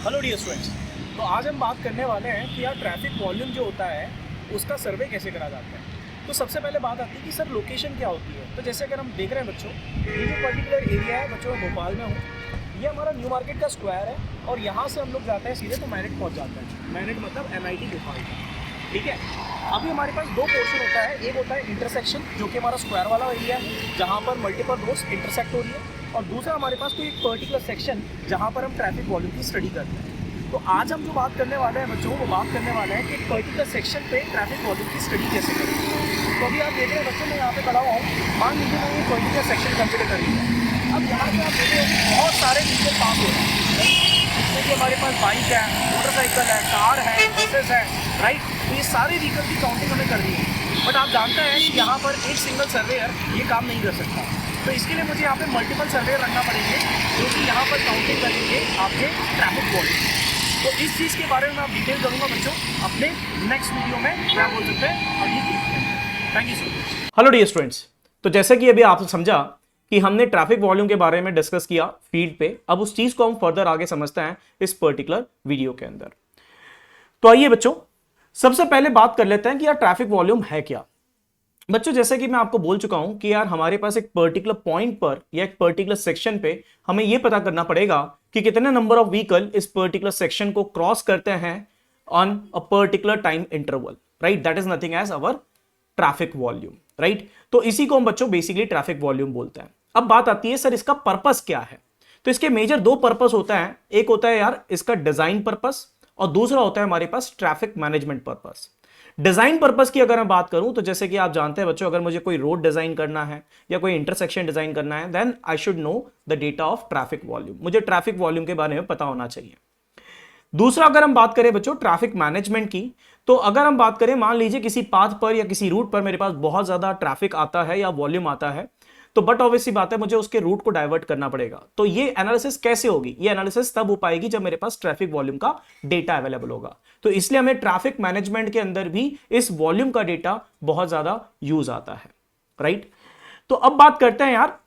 Hello dear students. तो आज हम बात करने वाले हैं कि यार ट्रैफिक वॉल्यूम जो होता है उसका सर्वे कैसे करा जाता है। तो सबसे पहले बात आती है कि सर लोकेशन क्या होती है। तो जैसे अगर हम देख रहे हैं बच्चों, ये जो पर्टिकुलर एरिया है बच्चों, मैं भोपाल में हूँ, ये हमारा न्यू मार्केट का स्क्वायर है और यहाँ से हम लोग जाते हैं सीधे तो मैनेट पहुँच जाते हैं। मैनेट मतलब MIT भोपाल का, ठीक है। अभी हमारे पास दो पोर्शन होता है, एक होता है इंटरसेक्शन जो कि हमारा स्क्वायर वाला एरिया है जहाँ पर मल्टीपल रोड्स इंटरसेक्ट हो रही है, और दूसरा हमारे पास कोई एक पर्टिकुलर सेक्शन जहाँ पर हम ट्रैफिक वॉल्यूम की स्टडी करते हैं। तो आज हम जो बात करने वाले हैं बच्चों, वो बात करने वाले हैं कि एक पर्टिकुलर सेक्शन पे ट्रैफिक वॉल्यूम की स्टडी कैसे करें। तो अभी आप देख रहे हैं बच्चों, मैं यहाँ पे खड़ा हुआ हूँ, मान लीजिए मैं ये पर्टिकुलर सेक्शन कंसिडर कर रही हूँ। अब यहाँ पे आप देख रहे हो बहुत सारे व्हीकल पास हो रहे हैं, जिसमें कि हमारे पास बाइक है, मोटरसाइकिल है, कार है, बसेस है, राइट। तो ये सारे व्हीकल की काउंटिंग हमें करनी है। बट आप जानते हैं कि यहाँ पर एक सिंगल सर्वेयर ये काम नहीं कर सकता। तो इसके लिए मुझे यहाँ पे मल्टीपल सर्वेयर रखना पड़ेंगे जो कि यहाँ पर काउंटिंग करेंगे आपके ट्रैफिक वॉल्यूम। तो इस चीज़ के बारे में मैं डिटेल करूँगा बच्चों अपने नेक्स्ट वीडियो में, क्या बोल सकते हैं अगली क्लिप में। Thank you so much. Hello dear students. तो जैसे कि अभी आपने समझा कि हमने ट्रैफिक वॉल्यूम के बारे में डिस्कस किया फील्ड पे, अब उस चीज को हम फर्दर आगे समझते हैं इस पर्टिकुलर वीडियो के अंदर। तो आइए बच्चों, सबसे पहले बात कर लेते हैं कि यार ट्रैफिक वॉल्यूम है क्या। बच्चों जैसे कि मैं आपको बोल चुका हूं कि यार हमारे पास एक पर्टिकुलर पॉइंट पर या एक पर्टिकुलर सेक्शन पे हमें यह पता करना पड़ेगा कि कितने नंबर ऑफ व्हीकल इस पर्टिकुलर सेक्शन को क्रॉस करते हैं on a particular time interval, right. That is nothing as our traffic volume, right. तो इसी को हम बच्चों बेसिकली ट्रैफिक वॉल्यूम बोलते हैं। अब बात आती है सर इसका पर्पस क्या है। तो इसके मेजर दो पर्पस होता है, एक होता है यार इसका डिजाइन पर्पस और दूसरा होता है हमारे पास traffic management purpose. Design purpose की अगर मैं बात करूं तो जैसे कि आप जानते हैं बच्चों, अगर मुझे कोई रोड डिजाइन करना है या कोई इंटरसेक्शन डिजाइन करना है, then I should know the data of traffic volume. मुझे ट्रैफिक वॉल्यूम के बारे में पता होना चाहिए। दूसरा अगर हम बात करें बच्चों ट्रैफिक मैनेजमेंट की, तो अगर हम बात करें मान लीजिए किसी पाथ पर या किसी रूट पर मेरे पास बहुत ज्यादा ट्रैफिक आता है या वॉल्यूम आता है, तो बट ऑब्वियसली बात है मुझे उसके रूट को डाइवर्ट करना पड़ेगा। तो ये एनालिसिस कैसे होगी? ये एनालिसिस तब हो पाएगी जब मेरे पास ट्रैफिक वॉल्यूम का डेटा अवेलेबल होगा। तो इसलिए हमें ट्रैफिक मैनेजमेंट के अंदर भी इस वॉल्यूम का डेटा बहुत ज्यादा यूज आता है, राइट। तो अब बात करते हैं यार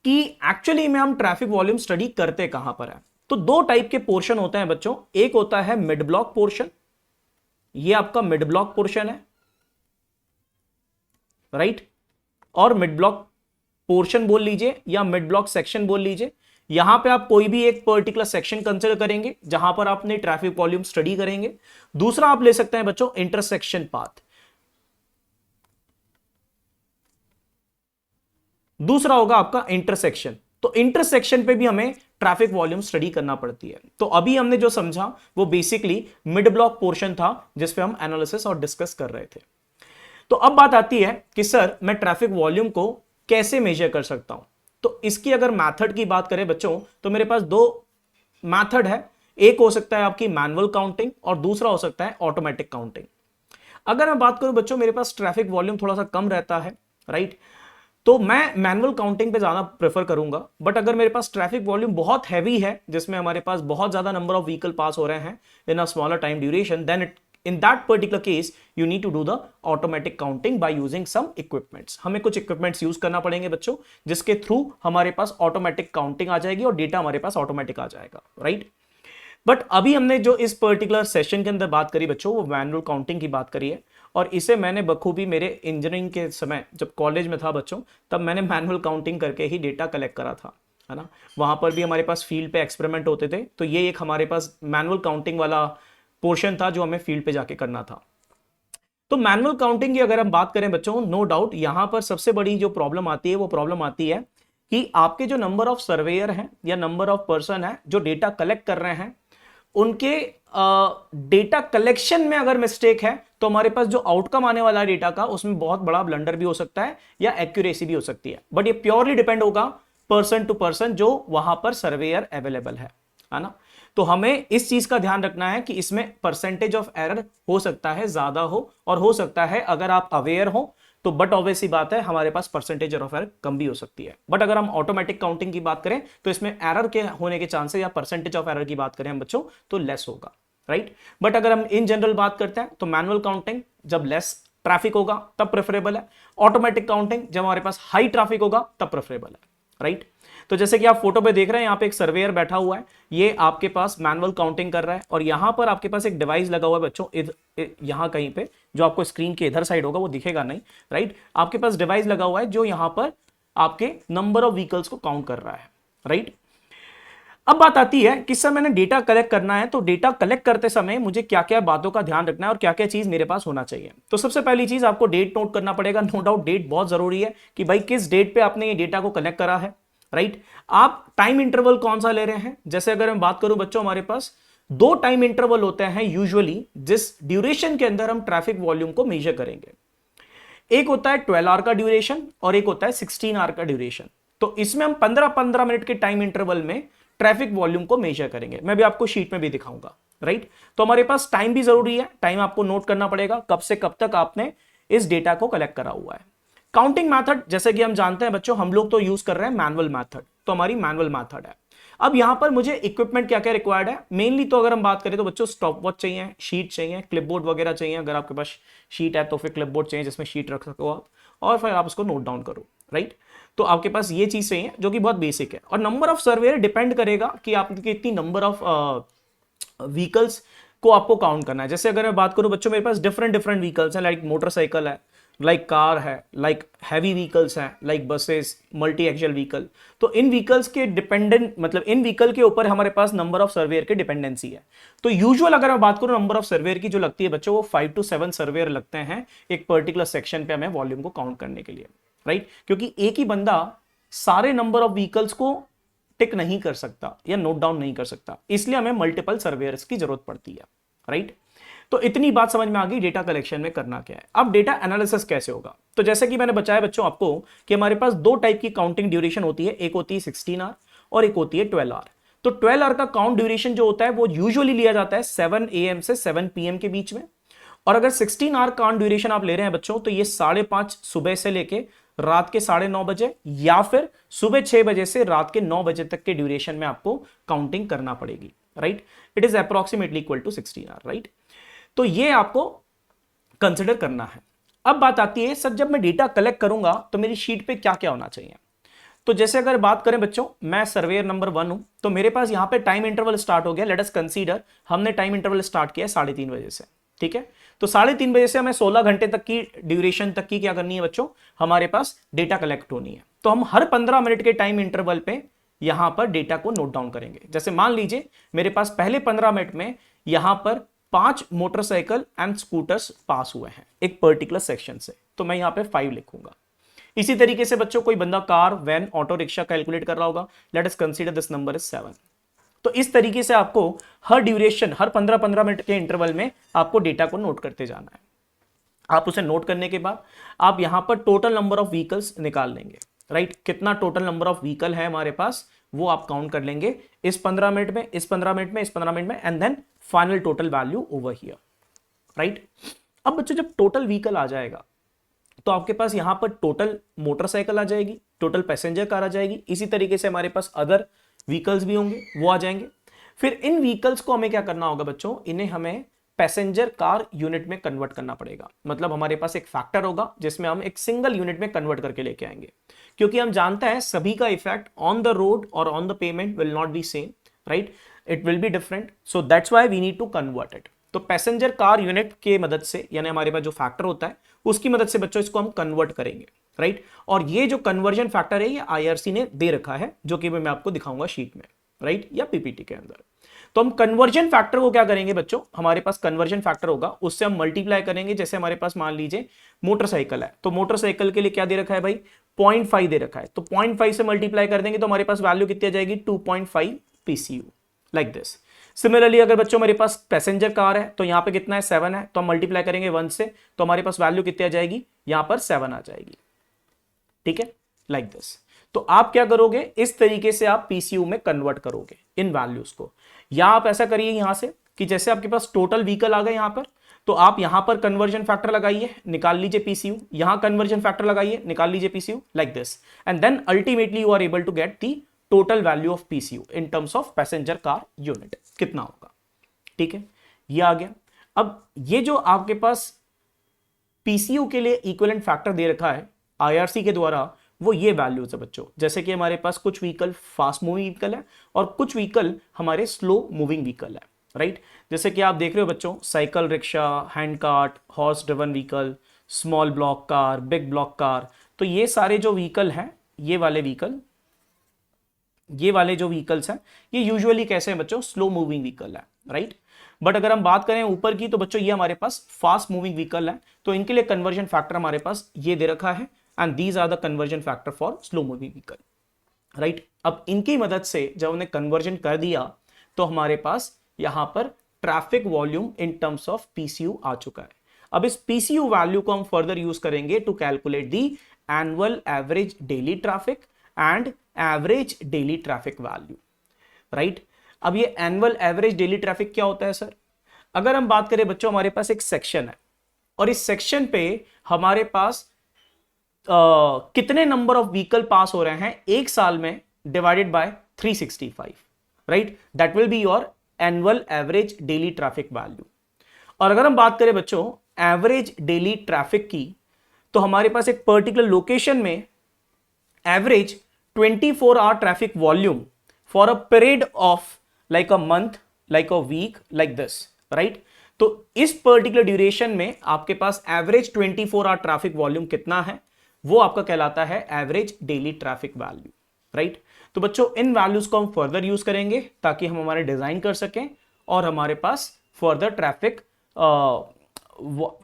कि एक्चुअली में हम ट्रैफिक वॉल्यूम स्टडी करते कहां पर है। तो दो टाइप के पोर्शन होते हैं बच्चों, एक होता है मिड ब्लॉक पोर्शन, ये आपका मिड ब्लॉक पोर्शन है, राइट। और मिड ब्लॉक पोर्शन बोल लीजिए या मिड ब्लॉक सेक्शन बोल लीजिए, यहां पे आप कोई भी एक पर्टिकुलर सेक्शन कंसीडर करेंगे जहां पर आपने ट्रैफिक वॉल्यूम स्टडी करेंगे। दूसरा आप ले सकते हैं बच्चों इंटरसेक्शन पाथ, दूसरा होगा आपका इंटरसेक्शन। तो इंटरसेक्शन पे भी हमें ट्रैफिक वॉल्यूम स्टडी करना पड़ती है। तो अभी हमने जो समझा वो बेसिकली मिड ब्लॉक पोर्शन था जिस पे हम एनालिसिस और डिस्कस कर रहे थे। तो अब बात आती है कि सर मैं ट्रैफिक वॉल्यूम को कैसे मेजर कर सकता हूं। तो इसकी अगर मेथड की बात करें बच्चों, तो मेरे पास दो मेथड है। एक हो सकता है आपकी मैनुअल काउंटिंग और दूसरा हो सकता है ऑटोमेटिक काउंटिंग। अगर मैं बात करूं बच्चों, मेरे पास ट्रैफिक वॉल्यूम थोड़ा सा कम रहता है, राइट, तो मैं मैनुअल काउंटिंग पे जाना प्रेफर करूंगा। बट अगर मेरे पास ट्रैफिक वॉल्यूम बहुत हैवी है, जिसमें हमारे पास बहुत ज्यादा नंबर ऑफ व्हीकल पास हो रहे हैं in a smaller time duration, then in that particular case you need to do the automatic counting by using some equipments। हमें कुछ equipments यूज करना पड़ेंगे बच्चों जिसके थ्रू हमारे पास ऑटोमेटिक काउंटिंग आ जाएगी और डेटा हमारे पास ऑटोमेटिक आ जाएगा, राइट। बट अभी हमने जो इस पर्टिकुलर सेशन के अंदर बात करी बच्चों, वो मैनुअल काउंटिंग की बात करी है, और इसे मैंने बखूबी मेरे इंजीनियरिंग के समय जब कॉलेज में था बच्चों, तब मैंने मैनुअल काउंटिंग करके ही डेटा कलेक्ट करा था, है ना। वहां पर भी हमारे पास फील्ड पे एक्सपेरिमेंट होते थे, तो ये एक हमारे पास मैनुअल काउंटिंग वाला पोर्शन था जो हमें फील्ड पे जाके करना था। तो मैनुअल काउंटिंग की अगर हम बात करें बच्चों, नो डाउट यहां पर सबसे बड़ी जो प्रॉब्लम आती है वो प्रॉब्लम आती है कि आपके जो नंबर ऑफ सर्वेयर हैं या नंबर ऑफ पर्सन है जो डेटा कलेक्ट कर रहे हैं, उनके डेटा कलेक्शन में अगर मिस्टेक है तो हमारे पास जो आउटकम आने वाला है डेटा का, उसमें बहुत बड़ा ब्लंडर भी हो सकता है या एक्यूरेसी भी हो सकती है। बट ये प्योरली डिपेंड होगा पर्सन टू पर्सन जो वहां पर सर्वेयर अवेलेबल है ना। तो हमें इस चीज का ध्यान रखना है कि इसमें परसेंटेज ऑफ एरर हो सकता है ज्यादा हो और हो सकता है अगर आप अवेयर हो तो, बट ऑब्वियसली बात है हमारे पास परसेंटेज ऑफ एरर कम भी हो सकती है। बट अगर हम ऑटोमेटिक काउंटिंग की बात करें तो इसमें एरर के होने के चांसेस या परसेंटेज ऑफ एरर की बात करें हम बच्चों तो लेस होगा, राइट। बट अगर हम इन जनरल बात करते हैं तो मैनुअल काउंटिंग जब लेस ट्रैफिक होगा तब प्रेफरेबल है, ऑटोमेटिक काउंटिंग जब हमारे पास हाई ट्रैफिक होगा तब प्रेफरेबल है, राइट। तो जैसे कि आप फोटो पे देख रहे हैं, यहाँ पे एक सर्वेयर बैठा हुआ है, ये आपके पास मैनुअल काउंटिंग कर रहा है, और यहाँ पर आपके पास एक डिवाइस लगा हुआ है बच्चों, यहाँ कहीं पे, जो आपको स्क्रीन के इधर साइड होगा वो दिखेगा नहीं, राइट। आपके पास डिवाइस लगा हुआ है जो यहाँ पर आपके नंबर ऑफ व्हीकल्स को काउंट कर रहा है, राइट। अब बात आती है कि सर मैंने डेटा कलेक्ट करना है, तो डेटा कलेक्ट करते समय मुझे क्या क्या बातों का ध्यान रखना है और क्या क्या चीज मेरे पास होना चाहिए। तो सबसे पहली चीज आपको डेट नोट करना पड़ेगा। नो डाउट डेट बहुत जरूरी है कि भाई किस डेट पे आपने ये डेटा को कलेक्ट करा है, राइट। आप टाइम इंटरवल कौन सा ले रहे हैं, जैसे अगर मैं बात करूं बच्चों, हमारे पास 2 टाइम इंटरवल होते हैं यूजुअली, जिस ड्यूरेशन के अंदर हम ट्रैफिक वॉल्यूम को मेजर करेंगे। एक होता है 12 आवर का ड्यूरेशन और एक होता है 16 आवर का ड्यूरेशन। तो इसमें हम 15-15 मिनट के टाइम इंटरवल में ट्रैफिक वॉल्यूम को मेजर करेंगे। मैं भी आपको शीट में भी दिखाऊंगा, राइट। तो हमारे पास टाइम भी जरूरी है, टाइम आपको नोट करना पड़ेगा, कब से कब तक आपने इस डेटा को कलेक्ट करा हुआ है। काउंटिंग मेथड जैसे कि हम जानते हैं बच्चों, हम लोग तो यूज कर रहे हैं मैनुअल मेथड, तो हमारी मैनुअल मेथड है। अब यहां पर मुझे इक्विपमेंट क्या क्या रिक्वायर्ड है, मेनली तो अगर हम बात करें तो बच्चों स्टॉप वॉच चाहिए, शीट चाहिए, क्लिपबोर्ड वगैरह चाहिए। अगर आपके पास शीट है तो फिर क्लिपबोर्ड चाहिए जिसमें शीट रख सको आप, और फिर आप उसको नोट डाउन करो, राइट। तो आपके पास ये चीज चाहिए जो कि बहुत बेसिक है। और नंबर ऑफ सर्वेयर डिपेंड करेगा कि आपकी कितनी नंबर ऑफ व्हीकल्स को आपको काउंट करना है। जैसे अगर मैं बात करूं बच्चों, मेरे पास डिफरेंट डिफरेंट व्हीकल्स हैं, लाइक मोटरसाइकिल है, लाइक कार है, लाइक हैवी व्हीकल्स हैं, like buses, multi axle vehicle. तो इन व्हीकल्स के डिपेंडेंट, मतलब इन व्हीकल के ऊपर हमारे पास नंबर ऑफ सर्वेयर की डिपेंडेंसी है। तो यूजुअल अगर मैं बात करूं नंबर ऑफ सर्वेयर की जो लगती है बच्चों, वो 5 to 7 सर्वेयर लगते हैं एक पर्टिकुलर सेक्शन पे हमें वॉल्यूम को काउंट करने के लिए, राइट। क्योंकि एक ही बंदा सारे नंबर ऑफ व्हीकल्स को टिक नहीं कर सकता या नोट डाउन नहीं कर सकता, इसलिए हमें मल्टीपल सर्वेयर्स की जरूरत पड़ती है, राइट। तो इतनी बात समझ में आ गई डेटा कलेक्शन में करना क्या है। अब डेटा एनालिसिस कैसे होगा, तो जैसे कि मैंने बताया बच्चों आपको कि हमारे पास 2 टाइप की काउंटिंग ड्यूरेशन होती है, एक होती है 16 आवर और एक होती है 12 आवर। तो 12 आवर का काउंट ड्यूरेशन जो होता है वो यूजुअली लिया जाता है 7 AM से 7 PM के बीच में। और अगर 16 आवर काउंट ड्यूरेशन आप ले रहे हैं बच्चों, तो ये 5:30 सुबह से लेके रात के 9:30 बजे या फिर सुबह 6 बजे से रात के 9 बजे तक के ड्यूरेशन में आपको काउंटिंग करना पड़ेगी, right. It is approximately equal to 16 hour, right. तो ये आपको कंसिडर करना है। अब बात आती है सर जब मैं डेटा कलेक्ट करूंगा तो मेरी शीट पे क्या क्या होना चाहिए। तो जैसे अगर बात करें बच्चों, मैं सर्वेयर नंबर 1 हूं, तो मेरे पास यहां पे टाइम इंटरवल स्टार्ट हो गया। लेट अस कंसीडर हमने टाइम इंटरवल स्टार्ट किया 3:30 बजे से, ठीक है। तो 3:30 बजे से हमें 16 घंटे तक की ड्यूरेशन तक की क्या करनी है बच्चों, हमारे पास डेटा कलेक्ट होनी है। तो हम हर 15 मिनट के टाइम इंटरवल पे यहां पर डेटा को नोट डाउन करेंगे। जैसे मान लीजिए मेरे पास पहले 15 मिनट में यहां पर 5 मोटरसाइकिल एंड स्कूटर्स पास हुए हैं एक पर्टिकुलर सेक्शन से, तो मैं यहां पे 5 लिखूंगा। इसी तरीके से बच्चों कोई बंदा car, van, auto rickshaw calculate कर रहा होगा, let us consider this number is 7। तो इस तरीके से आपको हर ड्यूरेशन, हर 15-15 मिनट के इंटरवल में आपको डेटा को नोट करते जाना है। आप उसे नोट करने के बाद आप यहां पर टोटल नंबर ऑफ व्हीकल्स निकाल लेंगे, राइट। कितना टोटल नंबर ऑफ व्हीकल है हमारे पास वो आप काउंट कर लेंगे इस 15 मिनट में, इस 15 मिनट में, इस 15 मिनट में, and then final total value over here, right. अब बच्चों जब टोटल व्हीकल आ जाएगा तो आपके पास यहां पर टोटल मोटरसाइकिल आ जाएगी, टोटल पैसेंजर कार आ जाएगी, इसी तरीके से हमारे पास अदर व्हीकल्स भी होंगे, वो आ जाएंगे। फिर इन व्हीकल्स को हमें क्या करना होगा बच्चों, इन्हें हमें पैसेंजर कार यूनिट में कन्वर्ट करना पड़ेगा। मतलब हमारे पास एक फैक्टर होगा जिसमें हम एक सिंगल यूनिट में कन्वर्ट करके लेके आएंगे, क्योंकि हम जानते हैं सभी का इफेक्ट ऑन द रोड और on the pavement will not be same, right, it will be different. So that's why we need to convert it. तो पैसेंजर कार यूनिट के मदद से, यानी हमारे पास जो फैक्टर होता है उसकी मदद से बच्चों इसको हम कन्वर्ट करेंगे, राइट। और ये जो कन्वर्जन फैक्टर है ये IRC ने दे रखा है, जो कि मैं आपको दिखाऊंगा शीट में, राइट, या PPT के अंदर। तो हम कन्वर्जन फैक्टर को क्या करेंगे बच्चों, हमारे पास कन्वर्जन फैक्टर होगा, उससे हम मल्टीप्लाई करेंगे। जैसे हमारे पास मान लीजिए मोटरसाइकिल है, तो मोटरसाइकिल के लिए क्या दे रखा है भाई, 0.5 दे रखा है, तो 0.5 से मल्टीप्लाई कर देंगे तो हमारे पास वैल्यू कितनी आ जाएगी, 2.5 PCU, लाइक दिस। सिमिलरली अगर बच्चों मेरे पास पैसेंजर कार है तो यहां पे कितना है, 7 है, तो हम मल्टीप्लाई करेंगे 1 से, तो हमारे पास वैल्यू कितनी आ जाएगी, यहां पर 7 आ जाएगी, ठीक है, लाइक दिस। तो आप क्या करोगे, इस तरीके से आप PCU में कन्वर्ट करोगे इन वैल्यूज को। या आप ऐसा करिए यहां से कि जैसे आपके पास टोटल व्हीकल आ गए यहां पर, तो आप यहां पर कन्वर्जन फैक्टर लगाइए, निकाल लीजिए PCU, यहां कन्वर्जन फैक्टर लगाइए, निकाल लीजिए PCU, like this, and then ultimately you are able to get the total value of PCU in terms of passenger car unit कितना होगा, ठीक है, ये आ गया। अब ये जो आपके पास PCU के लिए इक्विवेलेंट फैक्टर दे रखा है IRC के द्वारा, वो ये वैल्यूज है बच्चों। जैसे कि हमारे पास कुछ व्हीकल फास्ट मूविंग व्हीकल है और कुछ व्हीकल हमारे स्लो मूविंग व्हीकल है, राइट। जैसे कि आप देख रहे हो बच्चों, cycle, rickshaw, hand cart, horse driven vehicle, small block car, big block car. तो ये सारे जो व्हीकल हैं, ये वाले जो व्हीकल्स हैं, ये यूजुअली कैसे हैं बच्चों, स्लो मूविंग व्हीकल है, राइट। बट अगर हम बात करें ऊपर की, तो बच्चों ये हमारे पास फास्ट मूविंग व्हीकल है, तो इनके लिए कन्वर्जन फैक्टर हमारे पास ये दे रखा है, and these are the conversion factor for slow moving vehicle, right. अब इनकी मदद से जब हमने कन्वर्जन कर दिया तो हमारे पास यहां पर traffic volume in terms of PCU आ चुका है। अब इस पीसीयू वैल्यू को हम फर्दर यूज करेंगे to calculate the annual average daily traffic and average daily traffic value, right. अब ये एनुअल एवरेज डेली ट्रैफिक क्या होता है सर? अगर हम बात करें बच्चों, हमारे पास एक सेक्शन है और इस सेक्शन पे हमारे पास कितने नंबर ऑफ व्हीकल पास हो रहे हैं एक साल में divided by 365, right, that will be your annual average daily traffic value. और अगर हम बात करें बच्चों एवरेज डेली ट्रैफिक की, तो हमारे पास एक पर्टिकुलर लोकेशन में average 24 hour traffic volume for a period of like a month, like a week, like this, right. तो इस पर्टिकुलर ड्यूरेशन में आपके पास एवरेज 24 आवर ट्रैफिक वॉल्यूम कितना है, वो आपका कहलाता है average daily traffic value, right. तो बच्चों इन वैल्यूज को हम फर्दर यूज करेंगे ताकि हम हमारे डिजाइन कर सकें और हमारे पास फर्दर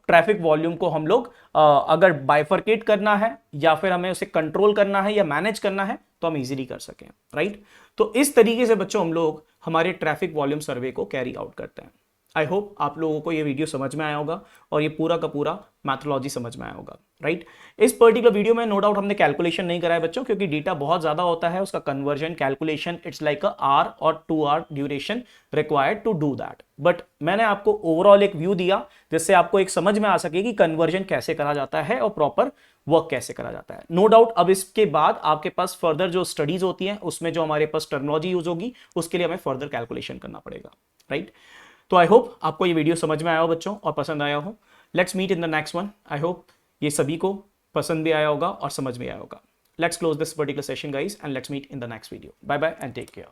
ट्रैफिक वॉल्यूम को हम लोग अगर बाइफरकेट करना है या फिर हमें उसे कंट्रोल करना है या मैनेज करना है तो हम इजीली कर सकें, राइट। तो इस तरीके से बच्चों हम लोग हमारे ट्रैफिक वॉल्यूम सर्वे को कैरी आउट करते हैं। आई होप आप लोगों को ये वीडियो समझ में आया होगा और ये पूरा का पूरा मैथोलॉजी समझ में आया होगा, राइट। इस पर्टिकुलर वीडियो में नो डाउट हमने कैलकुलेशन नहीं कराया बच्चों, क्योंकि डेटा बहुत ज्यादा होता है, उसका conversion calculation it's like a hour और 2 hour duration required to do that. But मैंने आपको ओवरऑल एक व्यू दिया जिससे आपको एक समझ में आ सके कि कन्वर्जन कैसे करा जाता है और प्रॉपर वर्क कैसे करा जाता है। नो डाउट अब इसके बाद आपके पास फर्दर जो स्टडीज होती हैं उसमें जो हमारे पास टर्मिनोलॉजी यूज होगी उसके लिए हमें फर्दर कैलकुलेशन करना पड़ेगा, राइट। तो आई होप आपको ये वीडियो समझ में आया हो बच्चों और पसंद आया हो। Let's meet in the next one. I hope ये सभी को पसंद भी आया होगा और समझ में आया होगा। Let's close this particular session guys and let's meet in the next video. Bye bye and take care.